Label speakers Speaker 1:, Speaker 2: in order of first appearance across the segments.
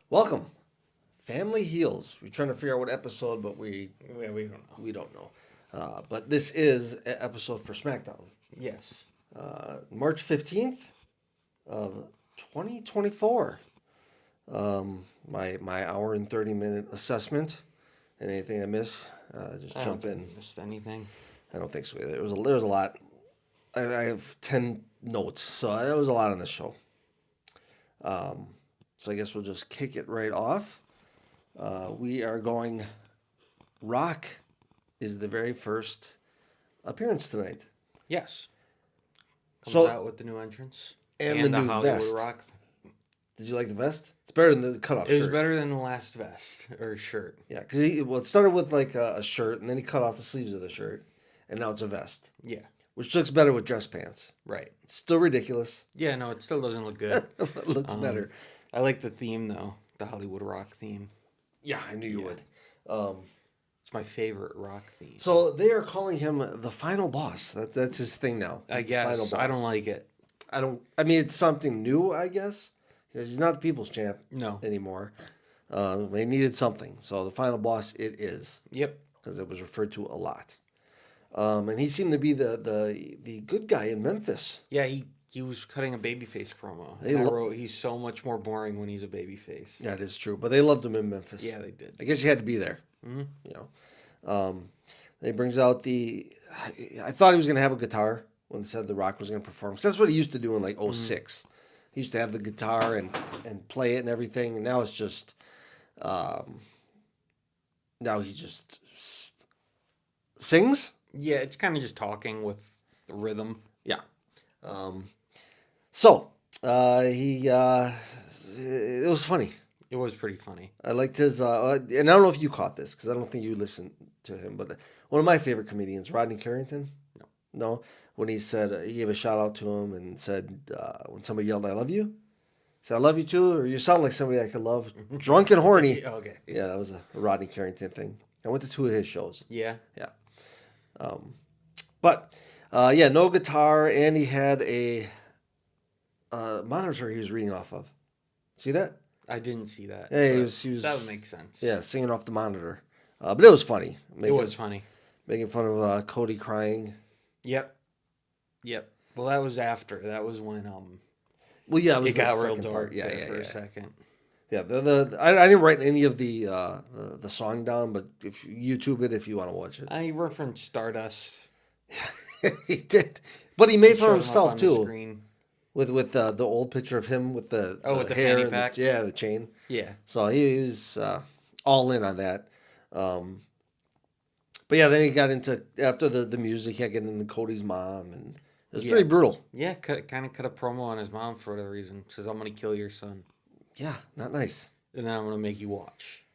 Speaker 1: Welcome, Family Heals. We're trying to figure out what episode, but
Speaker 2: We don't know.
Speaker 1: we don't know. But this is an episode for SmackDown,
Speaker 2: Yes.
Speaker 1: March 15th of 2024. My hour and 30-minute assessment. And anything I miss, just
Speaker 2: I don't
Speaker 1: jump
Speaker 2: think
Speaker 1: in.
Speaker 2: we missed anything.
Speaker 1: I don't think so. There was a lot. I have 10 notes, so there was a lot on this show. Um, so I guess we'll just kick it right off. We are going. Rock is the very first appearance tonight.
Speaker 2: Yes. Comes
Speaker 1: So
Speaker 2: out with the new entrance
Speaker 1: and the
Speaker 2: the
Speaker 1: new
Speaker 2: Hollywood
Speaker 1: vest.
Speaker 2: Rock.
Speaker 1: Did you like the vest? It's better than the cutoff
Speaker 2: It was
Speaker 1: shirt.
Speaker 2: better than the last vest or shirt.
Speaker 1: Yeah, because it started with like a shirt, and then he cut off the sleeves of the shirt, and now it's a vest,
Speaker 2: Yeah.
Speaker 1: which looks better with dress pants.
Speaker 2: Right.
Speaker 1: It's still ridiculous,
Speaker 2: Yeah. No, it still doesn't look good.
Speaker 1: but it looks better.
Speaker 2: I like the theme though, the Hollywood Rock theme.
Speaker 1: Yeah, I knew you
Speaker 2: Yeah.
Speaker 1: would. Um,
Speaker 2: It's my favorite rock theme.
Speaker 1: so they are calling him the final boss. That's his thing now.
Speaker 2: I
Speaker 1: He's the final
Speaker 2: guess I don't
Speaker 1: boss.
Speaker 2: like it.
Speaker 1: I don't. I mean, it's something new, I guess. Because he's not the people's champ
Speaker 2: No.
Speaker 1: anymore. They needed something, so the final boss it is,
Speaker 2: Yep.
Speaker 1: because it was referred to a lot. And he seemed to be the good guy in Memphis.
Speaker 2: Yeah. He was cutting a babyface promo.
Speaker 1: They
Speaker 2: And I
Speaker 1: lo-
Speaker 2: wrote he's so much more boring when he's a babyface.
Speaker 1: That is true, but they loved him in Memphis.
Speaker 2: Yeah, they did.
Speaker 1: I guess you had to be there.
Speaker 2: hmm
Speaker 1: You know. He brings out the. I thought he was going to have a guitar when it said The Rock was going to perform. 'Cause that's what he used to do in like '06. He used to have the guitar and play it and everything, and now it's just. Now he just sings.
Speaker 2: Yeah, it's kind of just talking with the rhythm.
Speaker 1: Yeah. Um, so he it was funny.
Speaker 2: It was pretty funny.
Speaker 1: I liked his and I don't know if you caught this because I don't think you listened to him, but one of my favorite comedians, Rodney Carrington.
Speaker 2: No.
Speaker 1: No, when he said he gave a shout out to him and said when somebody yelled "I love you," he said "I love you too," or "You sound like somebody I could love." Drunk and horny.
Speaker 2: Okay.
Speaker 1: Yeah, that was a Rodney Carrington thing. I went to two of his shows.
Speaker 2: Yeah.
Speaker 1: Yeah. But yeah, no guitar, and he had a monitor he was reading off of. See that?
Speaker 2: I didn't see that.
Speaker 1: Yeah,
Speaker 2: but
Speaker 1: he was
Speaker 2: that would make sense.
Speaker 1: yeah singing off the monitor. But it was funny.
Speaker 2: It was funny.
Speaker 1: Making fun of Cody crying.
Speaker 2: Yep. Yep. Well, that was after. That was when
Speaker 1: Well, yeah, it was
Speaker 2: it
Speaker 1: the
Speaker 2: got real
Speaker 1: second
Speaker 2: dark
Speaker 1: part. Yeah,
Speaker 2: there
Speaker 1: yeah,
Speaker 2: for
Speaker 1: yeah.
Speaker 2: a second.
Speaker 1: Yeah, I didn't write any of the song down, but if you YouTube it if you want to watch it.
Speaker 2: I referenced Stardust.
Speaker 1: He did, but he made fun
Speaker 2: Showed
Speaker 1: of
Speaker 2: him up
Speaker 1: himself
Speaker 2: on the
Speaker 1: too.
Speaker 2: screen.
Speaker 1: With the old picture of him with the
Speaker 2: With the
Speaker 1: hair
Speaker 2: fanny
Speaker 1: and
Speaker 2: pack.
Speaker 1: the chain.
Speaker 2: Yeah.
Speaker 1: So he was all in on that. But yeah, then he got into after the music. He got getting into Cody's mom, and it was
Speaker 2: Yeah.
Speaker 1: pretty brutal.
Speaker 2: Yeah. Kind of cut a promo on his mom for whatever reason. Says I'm gonna kill your son,
Speaker 1: Yeah, not nice.
Speaker 2: and then I'm gonna make you watch.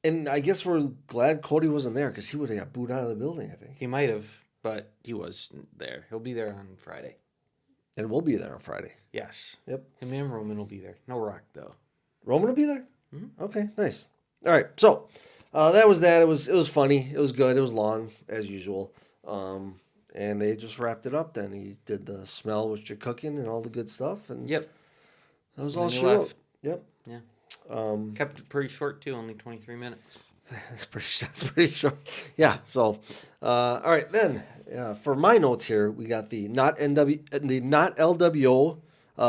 Speaker 1: And I guess we're glad Cody wasn't there because he would have got booed out of the building. I think,
Speaker 2: He might have, but he was there. He'll be there on Friday.
Speaker 1: and we'll be there on Friday.
Speaker 2: Yes.
Speaker 1: Yep.
Speaker 2: Him and Roman will be there. No Rock though.
Speaker 1: Roman will be there.
Speaker 2: Mhm.
Speaker 1: Okay, nice. All right, so that was that. It was funny. It was good. It was long as usual. And they just wrapped it up. Then he did the smell what you're cooking and all the good stuff, and
Speaker 2: Yep.
Speaker 1: that was
Speaker 2: And
Speaker 1: all
Speaker 2: then he
Speaker 1: she wrote.
Speaker 2: left.
Speaker 1: Yep.
Speaker 2: Yeah.
Speaker 1: Um,
Speaker 2: Kept it pretty short too, only 23 minutes.
Speaker 1: that's pretty short. Yeah. So, all right then. For my notes here, we got the not LWO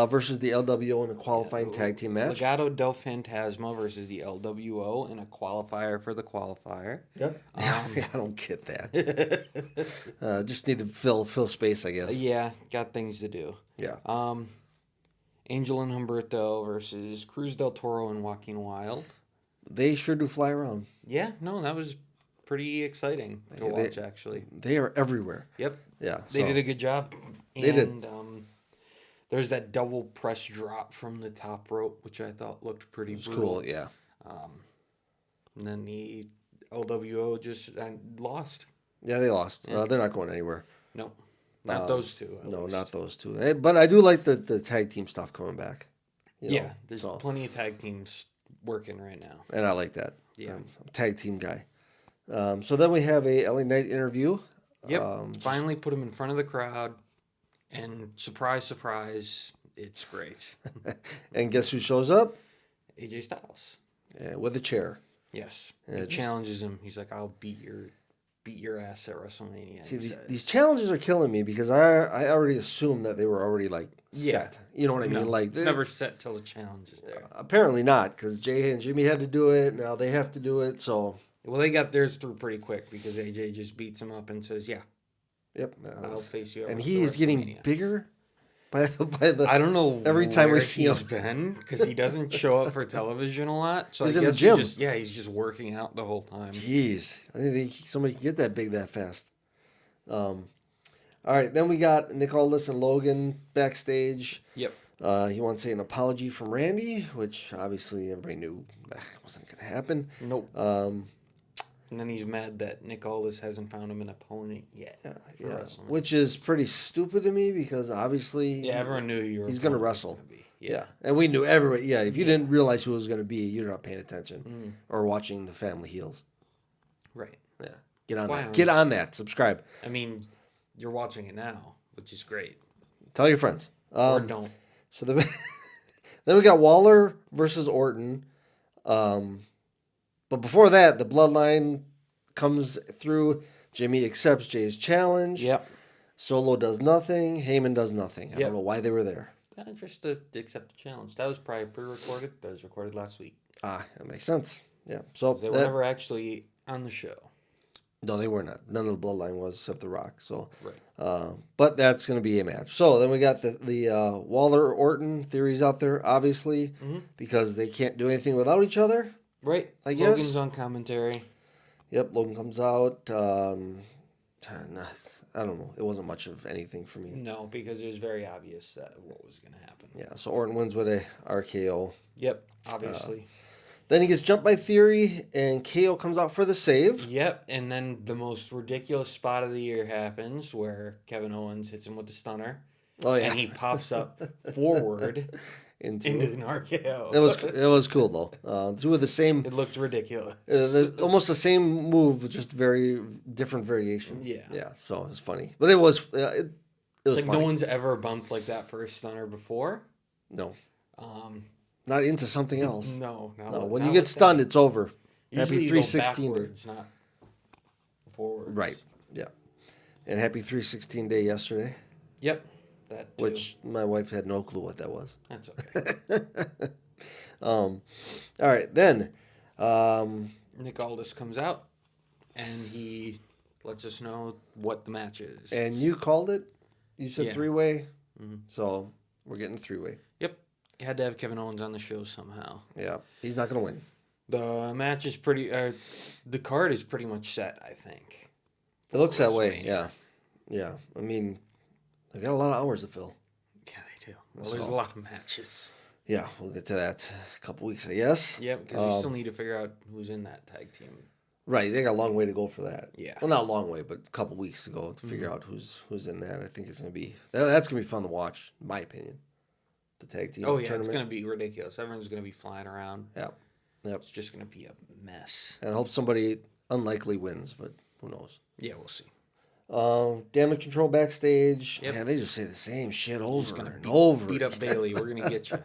Speaker 1: versus the LWO in a qualifying tag team match.
Speaker 2: Legado del Fantasma versus the LWO in a qualifier for the qualifier.
Speaker 1: Yep. Yeah, I don't get that. Just need to fill space, I guess.
Speaker 2: Yeah, got things to do.
Speaker 1: Yeah.
Speaker 2: Angel and Humberto versus Cruz del Toro and Joaquin Wild.
Speaker 1: They sure do fly around.
Speaker 2: Yeah, no, that was pretty exciting to
Speaker 1: They-
Speaker 2: watch actually.
Speaker 1: They are everywhere.
Speaker 2: Yep,
Speaker 1: Yeah.
Speaker 2: they did a good job.
Speaker 1: They did.
Speaker 2: And there's that double press drop from the top rope, which I thought looked pretty
Speaker 1: It's
Speaker 2: brutal.
Speaker 1: cool. Yeah.
Speaker 2: And then the LWO just lost.
Speaker 1: Yeah, they lost. They're not going anywhere.
Speaker 2: No, not those two. at
Speaker 1: No,
Speaker 2: least.
Speaker 1: not those two. But I do like the tag team stuff coming back. You know,
Speaker 2: Yeah, there's
Speaker 1: so-
Speaker 2: plenty of tag teams working right now.
Speaker 1: and I like that.
Speaker 2: Yeah.
Speaker 1: I'm a tag team guy. So then we have a LA Knight interview.
Speaker 2: Yep, finally put him in front of the crowd, and surprise, surprise, it's great.
Speaker 1: And guess who shows up?
Speaker 2: AJ Styles.
Speaker 1: with a chair.
Speaker 2: Yes.
Speaker 1: Yeah,
Speaker 2: He
Speaker 1: just-
Speaker 2: challenges him. He's like, I'll beat your ass at WrestleMania.
Speaker 1: See,
Speaker 2: he
Speaker 1: these
Speaker 2: says.
Speaker 1: challenges are killing me because I already assumed that they were already like
Speaker 2: Yeah.
Speaker 1: set. You know what I mean?
Speaker 2: No,
Speaker 1: Like
Speaker 2: it's never set till the challenge is there.
Speaker 1: apparently not, because Jay and Jimmy had to do it. Now they have to do it. So
Speaker 2: Well, they got theirs through pretty quick because AJ just beats him up and says, "Yeah,
Speaker 1: yep.
Speaker 2: I'll face you."
Speaker 1: And
Speaker 2: at
Speaker 1: he is getting
Speaker 2: WrestleMania."
Speaker 1: bigger by the.
Speaker 2: I don't know
Speaker 1: every time we
Speaker 2: where
Speaker 1: see
Speaker 2: he's
Speaker 1: him.
Speaker 2: been because he doesn't show up for television a lot. So
Speaker 1: He's
Speaker 2: I
Speaker 1: in the
Speaker 2: guess
Speaker 1: gym.
Speaker 2: he's just working out the whole time.
Speaker 1: Jeez, I didn't think somebody could get that big that fast. All right, then we got Nick Aldis and Logan backstage.
Speaker 2: Yep.
Speaker 1: He wants to say an apology from Randy, which obviously everybody knew that wasn't going to happen.
Speaker 2: Nope.
Speaker 1: Um,
Speaker 2: And then he's mad that Nick Aldis hasn't found him an opponent yet. For wrestling.
Speaker 1: which is pretty stupid to me because obviously
Speaker 2: Yeah, everyone knew
Speaker 1: he's going to
Speaker 2: opponent was
Speaker 1: wrestle.
Speaker 2: gonna be.
Speaker 1: Yeah. And we knew everybody. Yeah, if you didn't realize who it was going to be, you're not paying attention or watching the Family Heels.
Speaker 2: Right.
Speaker 1: Yeah, get on
Speaker 2: Why
Speaker 1: that.
Speaker 2: aren't
Speaker 1: Get
Speaker 2: you?
Speaker 1: on that. Subscribe.
Speaker 2: I mean, you're watching it now, which is great.
Speaker 1: Tell your friends.
Speaker 2: Or don't.
Speaker 1: So then we got Waller versus Orton. But before that, the Bloodline comes through. Jimmy accepts Jay's challenge.
Speaker 2: Yep.
Speaker 1: Solo does nothing. Heyman does nothing. I
Speaker 2: Yep.
Speaker 1: don't know why they were there.
Speaker 2: Just to accept the challenge. That was probably pre-recorded. That was recorded last week.
Speaker 1: That makes sense. Yeah. So
Speaker 2: They were never actually on the show.
Speaker 1: no, they were not. None of the Bloodline was except The Rock. So,
Speaker 2: Right.
Speaker 1: but that's going to be a match. So then we got the Waller Orton theories out there, obviously, because they can't do anything without each other.
Speaker 2: Right.
Speaker 1: I guess.
Speaker 2: Logan's on commentary.
Speaker 1: Yep, Logan comes out. I don't know. It wasn't much of anything for me.
Speaker 2: No, because it was very obvious that what was going to happen.
Speaker 1: Yeah, so Orton wins with a RKO.
Speaker 2: Yep, obviously.
Speaker 1: Then he gets jumped by Theory, and KO comes out for the save.
Speaker 2: Yep, and then the most ridiculous spot of the year happens where Kevin Owens hits him with the stunner.
Speaker 1: Oh yeah,
Speaker 2: And he pops up forward into an RKO.
Speaker 1: It was cool though. Two of the same.
Speaker 2: It looked ridiculous.
Speaker 1: Almost the same move, but just very different variation.
Speaker 2: Yeah.
Speaker 1: Yeah. So it was funny, but it was it was
Speaker 2: Like
Speaker 1: funny.
Speaker 2: no one's ever bumped like that for a stunner before.
Speaker 1: No,
Speaker 2: Um,
Speaker 1: not into something else.
Speaker 2: no.
Speaker 1: No, when you get stunned, it's over.
Speaker 2: Usually
Speaker 1: Happy
Speaker 2: you go
Speaker 1: 316 day.
Speaker 2: backwards, not forwards.
Speaker 1: Right. Yeah. And happy 316 day yesterday,
Speaker 2: Yep. That too.
Speaker 1: which my wife had no clue what that was.
Speaker 2: That's okay.
Speaker 1: All right, then.
Speaker 2: Nick Aldis comes out and he lets us know what the match is.
Speaker 1: And you called it. You said
Speaker 2: Yeah.
Speaker 1: three-way. So we're getting three-way.
Speaker 2: Yep. Had to have Kevin Owens on the show somehow.
Speaker 1: Yeah. He's not going to win.
Speaker 2: The match is pretty. The card is pretty much set, I think.
Speaker 1: It looks that way.
Speaker 2: WrestleMania.
Speaker 1: Yeah. Yeah. I mean, they got a lot of hours to fill.
Speaker 2: Yeah, they do. Well, there's a lot of matches.
Speaker 1: Yeah. We'll get to that in a couple weeks, I guess.
Speaker 2: Yep, because you still need to figure out who's in that tag team.
Speaker 1: Right. They got a long way to go for that.
Speaker 2: Yeah.
Speaker 1: Well, not a long way, but a couple weeks to go to figure out who's in that. I think it's going to be that's going to be fun to watch, in my opinion. The tag team
Speaker 2: Oh yeah,
Speaker 1: tournament.
Speaker 2: it's gonna be ridiculous. Everyone's gonna be flying around.
Speaker 1: Yeah. Yep.
Speaker 2: It's just gonna be a mess.
Speaker 1: And I hope somebody unlikely wins, but who knows?
Speaker 2: Yeah, we'll see.
Speaker 1: Damage control backstage.
Speaker 2: Yep.
Speaker 1: Man, they just say the same shit over
Speaker 2: Gonna
Speaker 1: and over.
Speaker 2: beat up Bailey. We're gonna get you.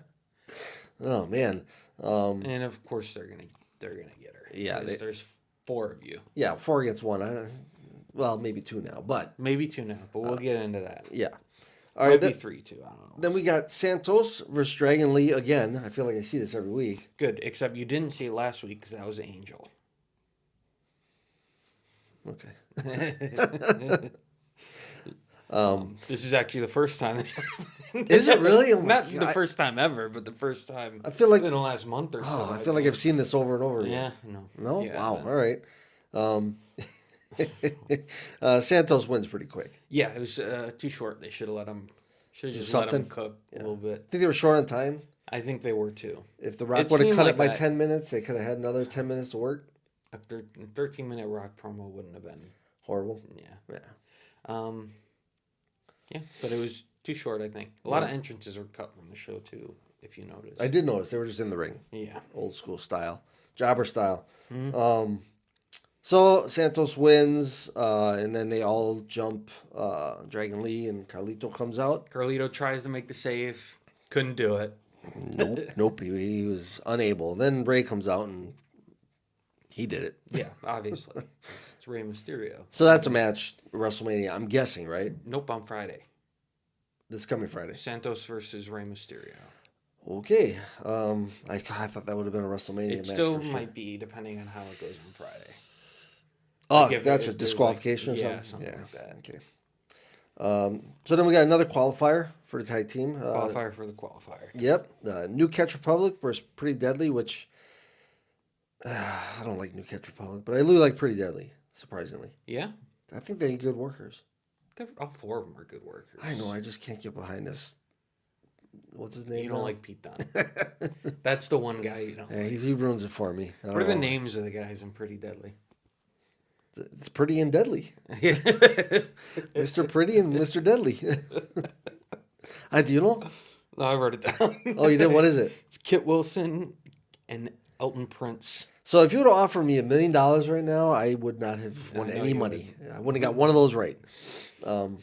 Speaker 1: Oh man.
Speaker 2: And of course they're gonna get her.
Speaker 1: Yeah,
Speaker 2: Because there's 4 of you,
Speaker 1: Yeah, 4 against 1. Well, maybe 2 now, but
Speaker 2: maybe 2 now, but we'll get into that.
Speaker 1: yeah. All right.
Speaker 2: Might be 3 too. I don't know.
Speaker 1: Then we got Santos versus Dragon Lee again. I feel like I see this every week.
Speaker 2: Good, except you didn't see it last week because that was Angel.
Speaker 1: Okay.
Speaker 2: This is actually the first time this happened.
Speaker 1: Is it really? Oh my
Speaker 2: Not the
Speaker 1: God.
Speaker 2: first time ever, but the first time
Speaker 1: I feel like
Speaker 2: in the last month or so.
Speaker 1: I feel like I've seen this over and over
Speaker 2: Yeah,
Speaker 1: again.
Speaker 2: no.
Speaker 1: No?
Speaker 2: Yeah,
Speaker 1: Wow.
Speaker 2: but-
Speaker 1: All right. Santos wins pretty quick.
Speaker 2: Yeah, it was too short. They should have let him. Should have
Speaker 1: Do
Speaker 2: just let him
Speaker 1: something?
Speaker 2: cook a little bit.
Speaker 1: I think they were short on time.
Speaker 2: I think they were too.
Speaker 1: If The Rock
Speaker 2: It
Speaker 1: would have
Speaker 2: seemed
Speaker 1: cut
Speaker 2: like
Speaker 1: it by
Speaker 2: that.
Speaker 1: 10 minutes, they could have had another 10 minutes to work.
Speaker 2: A 13-minute Rock promo wouldn't have been.
Speaker 1: Horrible.
Speaker 2: Yeah.
Speaker 1: Yeah.
Speaker 2: Yeah, but it was too short. I think a lot of entrances were cut from the show too. If you noticed.
Speaker 1: I did notice they were just in the ring.
Speaker 2: Yeah.
Speaker 1: Old school style. Jobber style. So Santos wins, and then they all jump. Dragon Lee and Carlito comes out.
Speaker 2: Carlito tries to make the save. Couldn't do it.
Speaker 1: Nope. He was unable. Then Ray comes out and he did it.
Speaker 2: Yeah, obviously. It's Rey Mysterio.
Speaker 1: So that's a match, WrestleMania. I'm guessing, right?
Speaker 2: Nope, on Friday.
Speaker 1: This coming Friday.
Speaker 2: Santos versus Rey Mysterio.
Speaker 1: Okay. I thought that would have been a WrestleMania
Speaker 2: It
Speaker 1: match
Speaker 2: still
Speaker 1: for sure.
Speaker 2: might be, depending on how it goes on Friday.
Speaker 1: Oh,
Speaker 2: Like if
Speaker 1: gotcha.
Speaker 2: there's,
Speaker 1: Disqualification
Speaker 2: like,
Speaker 1: or
Speaker 2: yeah,
Speaker 1: something?
Speaker 2: something like that.
Speaker 1: Okay. So then we got another qualifier for the tag team.
Speaker 2: Qualifier for the qualifier.
Speaker 1: Yep. New Catch Republic versus Pretty Deadly, which I don't like New Catch Republic, but I really like Pretty Deadly, surprisingly.
Speaker 2: Yeah,
Speaker 1: I think they're good workers.
Speaker 2: all four of them are good workers.
Speaker 1: I know. I just can't get behind this. What's his name?
Speaker 2: You don't
Speaker 1: now?
Speaker 2: like Pete Dunne. That's the one guy you don't
Speaker 1: Yeah,
Speaker 2: like.
Speaker 1: he ruins it for me. I don't
Speaker 2: What are the
Speaker 1: know.
Speaker 2: names of the guys in Pretty Deadly?
Speaker 1: It's Pretty and Deadly.
Speaker 2: Yeah.
Speaker 1: Mr. Pretty and Mr. Deadly. Do you know?
Speaker 2: No, I wrote it down.
Speaker 1: Oh, you did? What is it?
Speaker 2: It's Kit Wilson and Elton Prince.
Speaker 1: So if you would have offered me $1 million right now, I would not have won
Speaker 2: know
Speaker 1: any
Speaker 2: you
Speaker 1: money. I wouldn't have got one of those right. But
Speaker 2: I know,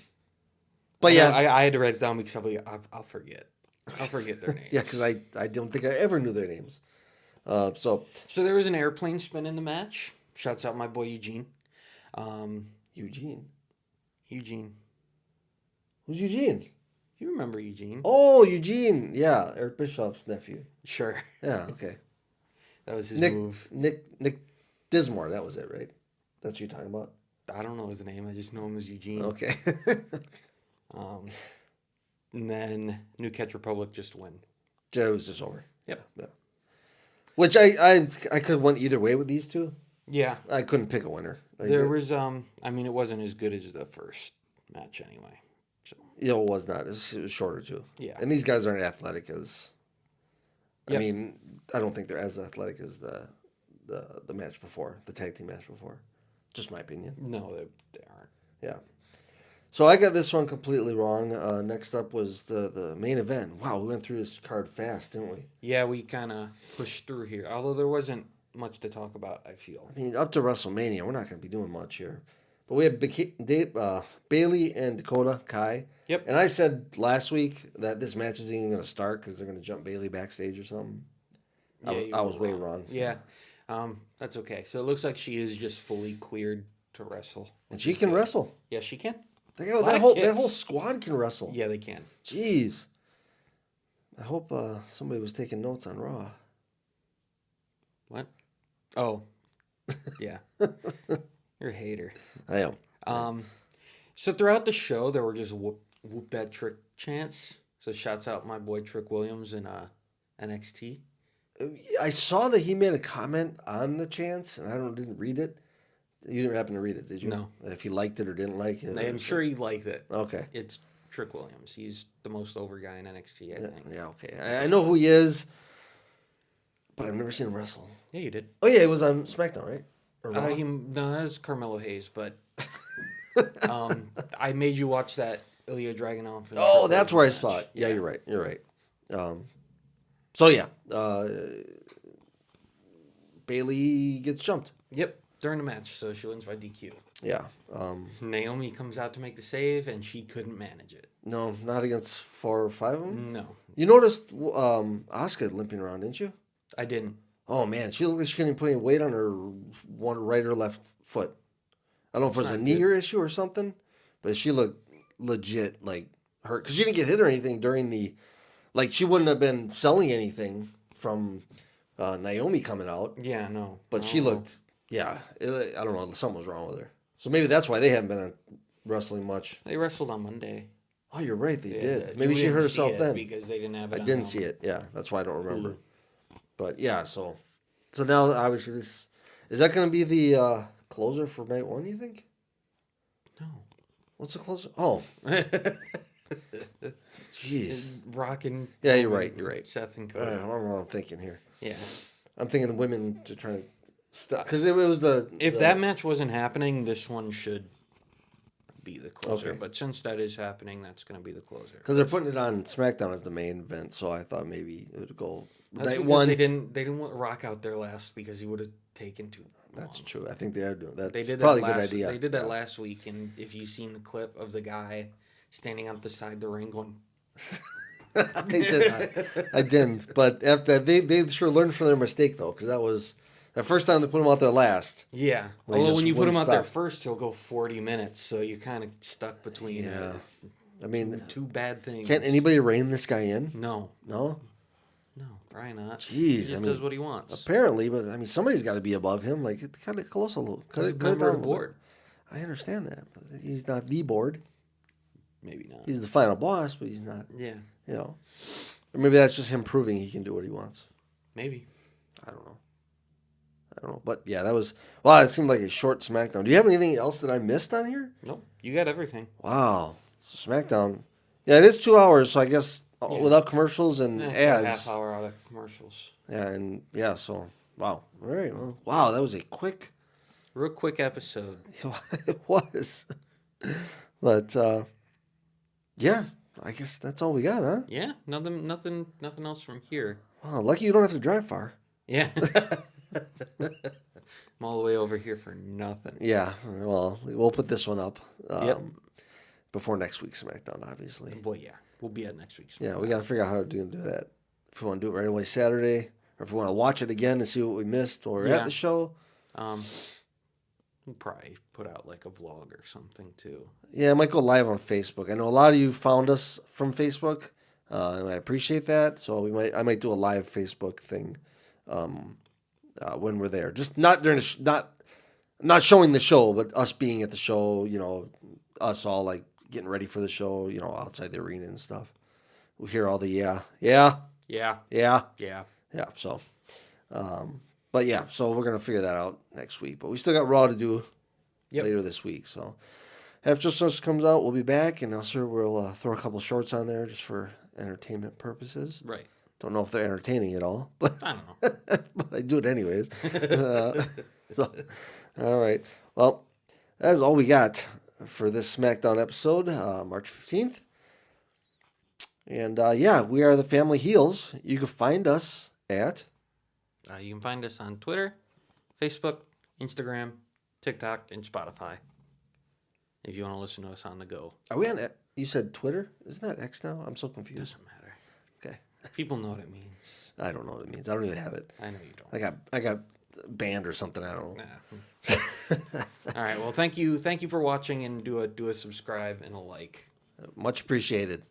Speaker 1: yeah,
Speaker 2: I had to write it down because I'll forget. I'll forget their names.
Speaker 1: yeah, because I don't think I ever knew their names. So
Speaker 2: So there was an airplane spin in the match. Shouts out my boy Eugene.
Speaker 1: Eugene,
Speaker 2: Eugene.
Speaker 1: who's Eugene?
Speaker 2: You remember Eugene?
Speaker 1: Oh, Eugene, yeah, Eric Bischoff's nephew.
Speaker 2: Sure.
Speaker 1: Yeah, okay.
Speaker 2: That was his
Speaker 1: Nick
Speaker 2: move.
Speaker 1: Nick Dismore, that was it, right? That's what you're talking about.
Speaker 2: I don't know his name. I just know him as Eugene.
Speaker 1: Okay.
Speaker 2: And then New Catch Republic just win.
Speaker 1: It was just over.
Speaker 2: Yep.
Speaker 1: Yeah. Which I could have went either way with these two.
Speaker 2: Yeah.
Speaker 1: I couldn't pick a winner.
Speaker 2: There was I mean it wasn't as good as the first match anyway. So
Speaker 1: You know, it was not. It was shorter too.
Speaker 2: yeah.
Speaker 1: And these guys aren't athletic as. I
Speaker 2: Yep.
Speaker 1: mean, I don't think they're as athletic as the match before, the tag team match before. Just my opinion.
Speaker 2: No, they aren't.
Speaker 1: Yeah. So I got this one completely wrong. Next up was the main event. Wow, we went through this card fast, didn't we?
Speaker 2: Yeah, we kind of pushed through here. Although there wasn't much to talk about, I feel.
Speaker 1: I mean, up to WrestleMania, we're not going to be doing much here. But we have Bailey and Dakota Kai.
Speaker 2: Yep.
Speaker 1: And I said last week that this match isn't even going to start because they're going to jump Bailey backstage or something.
Speaker 2: Yeah, you
Speaker 1: I
Speaker 2: were
Speaker 1: was way wrong.
Speaker 2: Yeah. That's okay. So it looks like she is just fully cleared to wrestle.
Speaker 1: And she can wrestle.
Speaker 2: Yeah, she can.
Speaker 1: That whole squad can wrestle.
Speaker 2: Yeah, they can.
Speaker 1: Jeez. I hope somebody was taking notes on Raw.
Speaker 2: What? Oh. Yeah. You're a hater.
Speaker 1: I am.
Speaker 2: So throughout the show, there were just whoop that trick chants. So shouts out my boy Trick Williams in NXT.
Speaker 1: I saw that he made a comment on the chants, and I didn't read it. You didn't happen to read it, did you?
Speaker 2: No.
Speaker 1: If he liked it or didn't like it.
Speaker 2: I'm sure he liked it.
Speaker 1: Okay.
Speaker 2: It's Trick Williams. He's the most over guy in NXT, I think.
Speaker 1: Yeah, okay. I know who he is, but I've never seen him wrestle.
Speaker 2: Yeah, you did.
Speaker 1: Oh, yeah, he was on SmackDown, right? Or Raw?
Speaker 2: No, that's Carmelo Hayes, but I made you watch that Ilya Dragunov. and
Speaker 1: Oh,
Speaker 2: Trick
Speaker 1: that's where I
Speaker 2: Williams
Speaker 1: saw
Speaker 2: match.
Speaker 1: it. Yeah, you're right. You're right. So, yeah. Bailey gets jumped.
Speaker 2: Yep, during the match, so she wins by DQ.
Speaker 1: Yeah.
Speaker 2: Naomi comes out to make the save, and she couldn't manage it.
Speaker 1: No, not against 4 or 5 of them.
Speaker 2: No,
Speaker 1: You noticed Asuka limping around, didn't you?
Speaker 2: I didn't.
Speaker 1: Oh man, she looked like she couldn't put any weight on her one right or left foot. I don't know if it was a
Speaker 2: not
Speaker 1: knee
Speaker 2: good.
Speaker 1: issue or something, but she looked legit like hurt because she didn't get hit or anything during the, like she wouldn't have been selling anything from Naomi coming out,
Speaker 2: Yeah, no.
Speaker 1: but
Speaker 2: I
Speaker 1: she
Speaker 2: don't know.
Speaker 1: looked, yeah, I don't know, something was wrong with her. So maybe that's why they haven't been wrestling much.
Speaker 2: They wrestled on Monday.
Speaker 1: Oh, you're right, they did.
Speaker 2: You
Speaker 1: Maybe she
Speaker 2: didn't
Speaker 1: hurt
Speaker 2: see
Speaker 1: herself
Speaker 2: it
Speaker 1: then.
Speaker 2: because they didn't have it.
Speaker 1: I
Speaker 2: on
Speaker 1: didn't
Speaker 2: now.
Speaker 1: see it. Yeah, that's why I don't remember. But yeah, so now obviously this is that going to be the closer for night one? You think?
Speaker 2: No.
Speaker 1: What's the closer? Oh, jeez.
Speaker 2: Rockin'.
Speaker 1: Yeah, you're right. You're right.
Speaker 2: Seth and
Speaker 1: I
Speaker 2: Cody.
Speaker 1: don't know what I'm thinking here.
Speaker 2: Yeah.
Speaker 1: I'm thinking the women to try to stop because it was the
Speaker 2: If that match wasn't happening, this one should be the closer.
Speaker 1: Okay.
Speaker 2: But since that is happening, that's going to be the closer.
Speaker 1: because they're putting it on SmackDown as the main event, so I thought maybe it would go
Speaker 2: That's
Speaker 1: night
Speaker 2: because
Speaker 1: one.
Speaker 2: they didn't want Rock out there last because he would have taken too long.
Speaker 1: That's true. I think they are doing that.
Speaker 2: They
Speaker 1: That's
Speaker 2: did
Speaker 1: probably
Speaker 2: that
Speaker 1: a good
Speaker 2: last.
Speaker 1: idea.
Speaker 2: They did that
Speaker 1: Yeah.
Speaker 2: last week, and if you've seen the clip of the guy standing out the side of the ring going,
Speaker 1: I did not. I didn't. But after they sure learned from their mistake though, because that was the first time they put him out there last.
Speaker 2: Yeah.
Speaker 1: When he
Speaker 2: Although
Speaker 1: just
Speaker 2: when you put him
Speaker 1: wouldn't
Speaker 2: out there
Speaker 1: stop.
Speaker 2: first, he'll go 40 minutes, so you're kind of stuck between
Speaker 1: Yeah. I
Speaker 2: two,
Speaker 1: mean,
Speaker 2: two bad things.
Speaker 1: can't anybody rein this guy in?
Speaker 2: No,
Speaker 1: No.
Speaker 2: no, probably not. He
Speaker 1: Jeez. I
Speaker 2: just
Speaker 1: mean,
Speaker 2: does what he wants.
Speaker 1: apparently, but I mean, somebody's got to be above him. Like, cut it close a little. Cut
Speaker 2: He's a
Speaker 1: it. Cut it
Speaker 2: member
Speaker 1: down
Speaker 2: of
Speaker 1: a
Speaker 2: the
Speaker 1: little
Speaker 2: board.
Speaker 1: bit. I understand that. But he's not the board.
Speaker 2: Maybe not.
Speaker 1: He's the final boss, but he's not.
Speaker 2: Yeah,
Speaker 1: You know. Or maybe that's just him proving he can do what he wants.
Speaker 2: maybe.
Speaker 1: I don't know. I don't know. But yeah, that was. Wow, it seemed like a short SmackDown. Do you have anything else that I missed on here?
Speaker 2: Nope, you got everything.
Speaker 1: Wow. So SmackDown. Yeah, it is 2 hours, so I guess
Speaker 2: Yeah.
Speaker 1: without commercials and
Speaker 2: Put a
Speaker 1: ads.
Speaker 2: half hour out of commercials.
Speaker 1: Yeah, and yeah, so wow. All right. Well, wow, that was a quick.
Speaker 2: Real quick episode.
Speaker 1: It was. But yeah, I guess that's all we got, huh?
Speaker 2: Yeah, nothing else from here.
Speaker 1: Wow, lucky you don't have to drive far.
Speaker 2: Yeah. I'm all the way over here for nothing.
Speaker 1: Yeah, well, we'll put this one up
Speaker 2: Yep.
Speaker 1: before next week's SmackDown, obviously.
Speaker 2: Well, yeah, we'll be at next week's.
Speaker 1: Yeah, we got to figure out how to do that. If we want to do it right away Saturday, or if we want to watch it again and see what we missed while we're
Speaker 2: Yeah.
Speaker 1: at the show.
Speaker 2: We'll probably put out like a vlog or something too.
Speaker 1: Yeah, I might go live on Facebook. I know a lot of you found us from Facebook, and I appreciate that. So I might do a live Facebook thing when we're there. Just not during not showing the show, but us being at the show. You know, us all like getting ready for the show. You know, outside the arena and stuff. We hear all the yeah.
Speaker 2: Yeah.
Speaker 1: So, but yeah, so we're gonna figure that out next week. But we still got Raw to do later this week. So after this comes out, we'll be back, and I'm sure we'll throw a couple shorts on there just for entertainment purposes.
Speaker 2: Right.
Speaker 1: Don't know if they're entertaining at all, but
Speaker 2: I don't know.
Speaker 1: but I do it anyways. So, all right. Well, that is all we got for this SmackDown episode, March 15th. And yeah, we are the Family Heels. You can find us at.
Speaker 2: You can find us on Twitter, Facebook, Instagram, TikTok, and Spotify. If you want to listen to us on the go.
Speaker 1: Are we on? You said Twitter? Isn't that X now? I'm so confused.
Speaker 2: Doesn't matter.
Speaker 1: Okay.
Speaker 2: People know what it means.
Speaker 1: I don't know what it means. I don't even have it.
Speaker 2: I know you don't.
Speaker 1: I got banned or something. I don't know.
Speaker 2: Nah. All right. Well, thank you for watching, and do a subscribe and a like.
Speaker 1: Much appreciated.